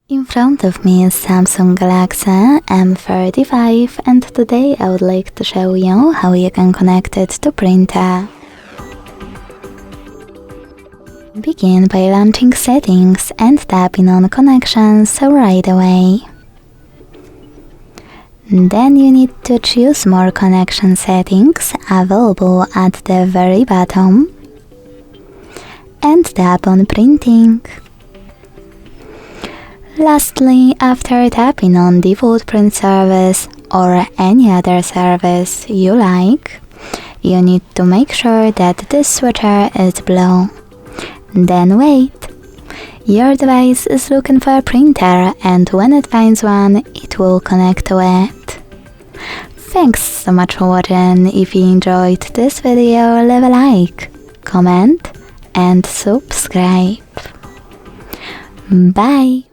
In front of me is Samsung Galaxy M35 and today I would like to show you how you can connect it to printer. Begin by launching settings and tapping on connections right away. Then you need to choose more connection settings available at the very bottom and tap on printing. Lastly, after tapping on default print service or any other service you like, you need to make sure that this switcher is blue. Then wait. Your device is looking for a printer and when it finds one, it will connect to it. Thanks so much for watching. If you enjoyed this video, leave a like, comment and subscribe. Bye!